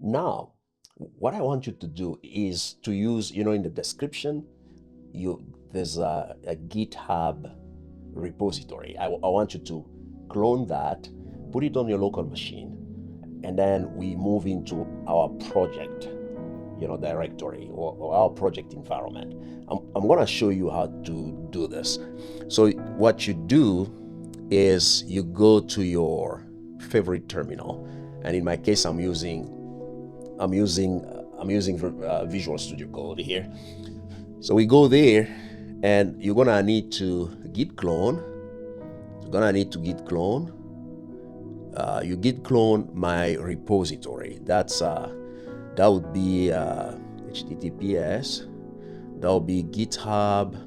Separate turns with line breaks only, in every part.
Now, what I want you to do is to use, in the description, there's a GitHub repository. I want you to clone that, put it on your local machine, and then we move into our project, directory or our project environment. I'm going to show you how to do this. So what you do is you go to your favorite terminal, and in my case, I'm using Visual Studio Code here. So we go there, and you're gonna need to git clone. You git clone my repository. That would be HTTPS. That would be github.com,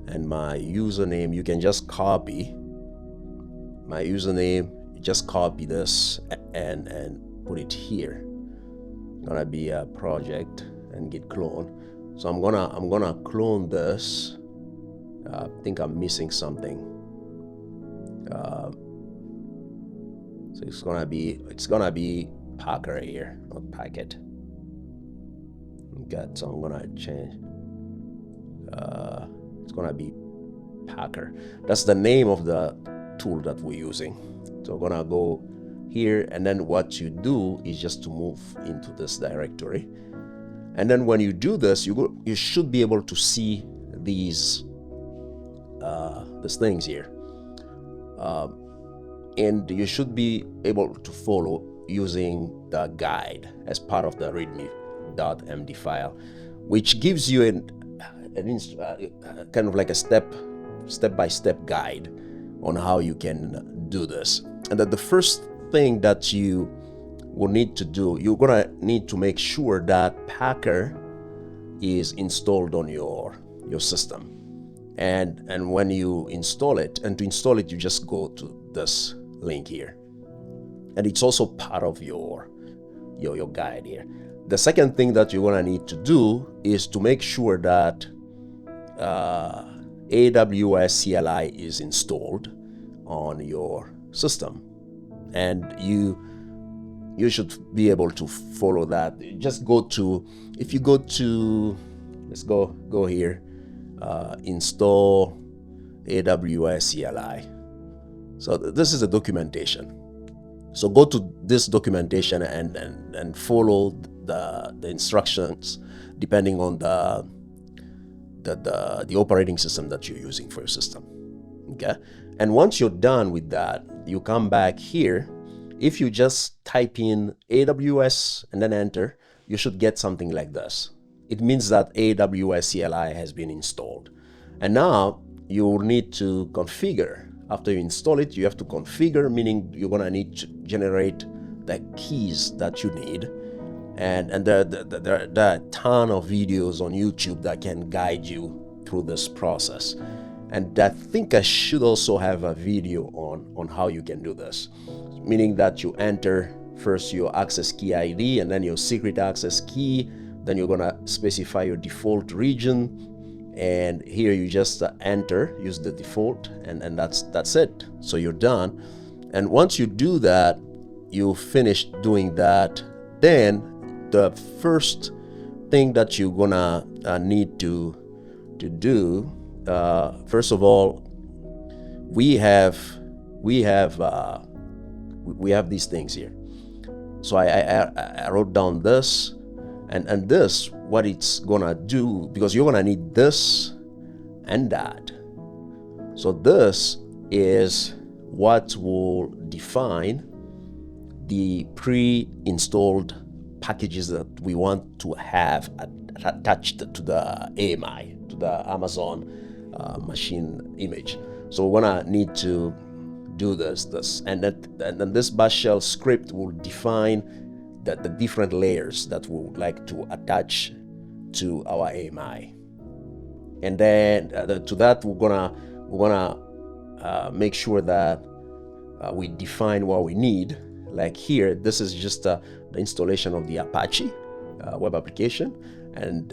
and my username. You can just copy my username. Just copy this and put it here. Gonna be a project and git clone. So I'm gonna clone this. I think I'm missing something. So it's gonna be Packer here, not Packet. Okay, so I'm gonna change. It's gonna be Packer. That's the name of the tool that we're using. So we're gonna go here, and then what you do is just to move into this directory. And then when you do this, you should be able to see these things here. And you should be able to follow using the guide as part of the readme.md file, which gives you kind of like a step-by-step guide on how you can do this. And that the first thing that you will need to do, you're gonna need to make sure that Packer is installed on your system. And when you install it, and to install it, you just go to this link here, and it's also part of your guide here. The second thing that you're gonna need to do is to make sure that AWS CLI is installed on your system, and you should be able to follow that. Just go to, if you go to, let's go here, install AWS CLI. So this is the documentation. So go to this documentation and follow the instructions depending on the operating system that you're using for your system. Okay, and once you're done with that, you come back here. If you just type in AWS and then enter, you should get something like this. It means that AWS CLI has been installed. And now you will need to configure. After you install it, you have to configure, meaning you're gonna need to generate the keys that you need. And there are a ton of videos on YouTube that can guide you through this process. And I think I should also have a video on how you can do this, meaning that you enter first your access key ID and then your secret access key. Then you're gonna specify your default region, and here you just enter, use the default, and that's it. So you're done. And once you do that, you finish doing that, then the first thing that you're gonna need to do, first of all, we have these things here. So I wrote down this, and this, what it's gonna do, because you're gonna need this and that. So this is what will define the pre-installed packages that we want to have attached to the AMI, to the Amazon machine image. So we're gonna need to do this, and then this bash shell script will define the different layers that we would like to attach to our AMI. And then to that, we're gonna make sure that we define what we need. Like here, this is just the installation of the Apache web application, and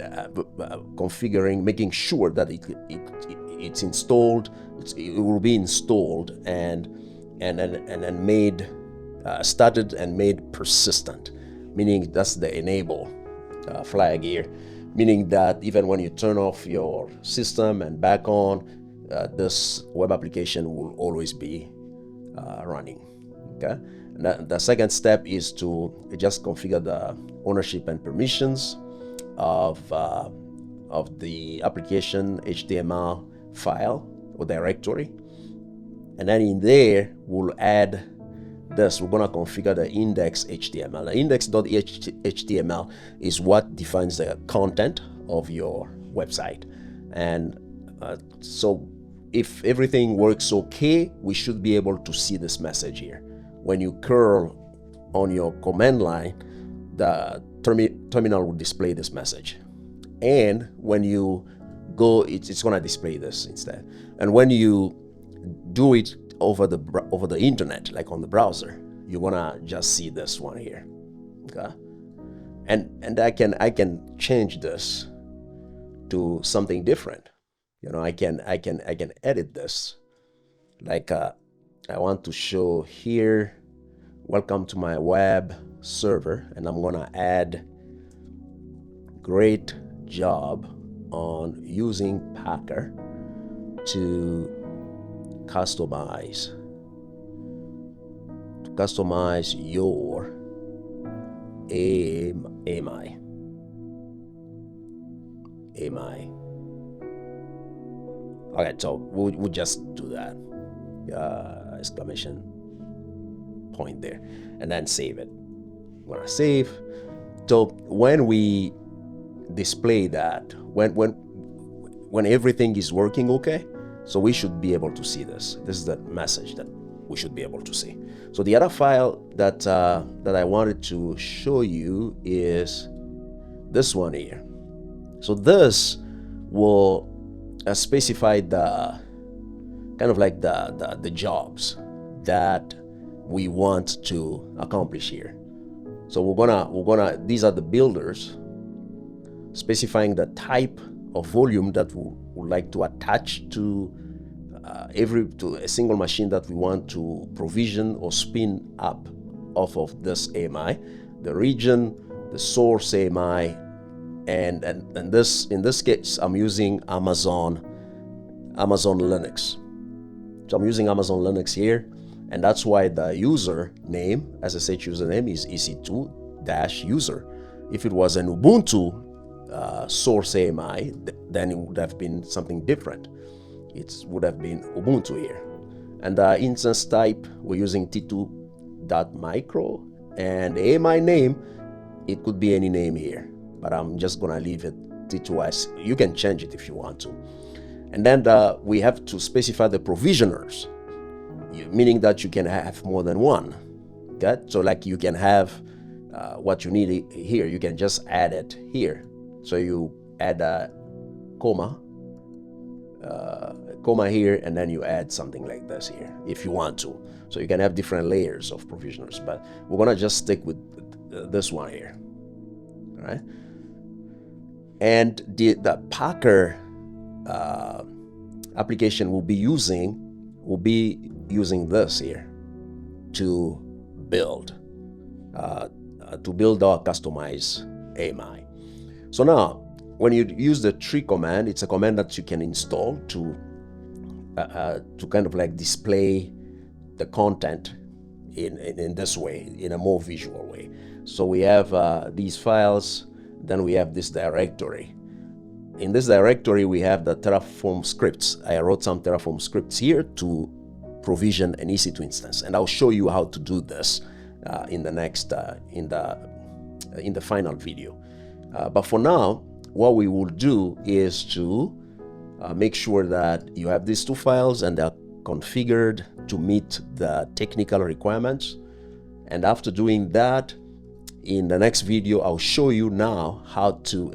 configuring, making sure that it's installed. It will be installed and made started and made persistent. meaning that's the enable flag here, meaning that even when you turn off your system and back on, this web application will always be running. Okay. And the second step is to just configure the ownership and permissions of the application HTML file or directory. And then in there, we'll add this. We're going to configure the index HTML. The index.html is what defines the content of your website. And so if everything works okay, we should be able to see this message here. When you curl on your command line, the terminal will display this message. And when you go, it's going to display this instead. And when you do it over the internet, like on the browser, you're going to just see this one here. Okay? And I can change this to something different. You know, I can edit this. Like I want to show here, welcome to my web server, and I'm gonna add great job on using Packer to customize your AMI. Okay, so we'll just do that. Exclamation point there, and then save it. I'm gonna save. So when we display that, when everything is working okay, so we should be able to see this. This is the message that we should be able to see. So the other file that I wanted to show you is this one here. So this will specify the kind of like the jobs that we want to accomplish here. So we're gonna these are the builders specifying the type of volume that we would like to attach to to a single machine that we want to provision or spin up off of this AMI, the region, the source AMI, and this, in this case, I'm using Amazon Linux. So I'm using Amazon Linux here, and that's why the user name, SSH username, is EC2-user. If it was an Ubuntu source AMI, then it would have been something different. It would have been Ubuntu here. And the instance type, we're using t2.micro, and the AMI name, it could be any name here, but I'm just gonna leave it T2S. You can change it if you want to. And then we have to specify the provisioners, meaning that you can have more than one. Okay? So like you can have what you need here, you can just add it here. So you add a comma here, and then you add something like this here if you want to. So you can have different layers of provisioners, but we're gonna just stick with this one here. All right. And the Packer application will be using this here to build our customized AMI. So now, when you use the tree command, it's a command that you can install to kind of like display the content in this way, in a more visual way. So we have these files, then we have this directory. In this directory, we have the Terraform scripts. I wrote some Terraform scripts here to provision an EC2 instance, and I'll show you how to do this in the next in the final video. But for now, what we will do is to make sure that you have these two files and they're configured to meet the technical requirements. And after doing that, in the next video, I'll show you now how to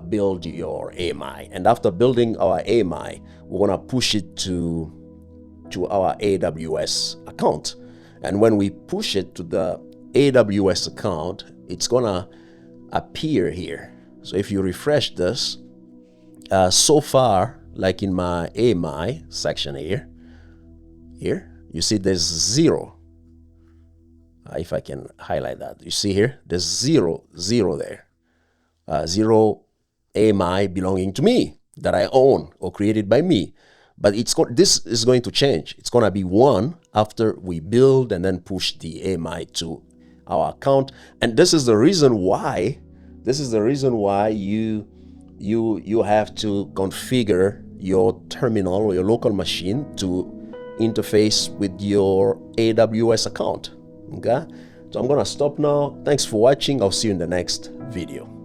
build your AMI. And after building our AMI, we're gonna push it to our AWS account. And when we push it to the AWS account, it's gonna appear here. So if you refresh this, so far, like in my AMI section here, you see there's 0. if I can highlight that, you see here, there's 0, 0 there. 0 AMI belonging to me that I own or created by me. But this is going to change. It's going to be 1 after we build and then push the AMI to our account. And this is the reason why. You have to configure your terminal or your local machine to interface with your AWS account. Okay, so I'm gonna stop now. Thanks for watching. I'll see you in the next video.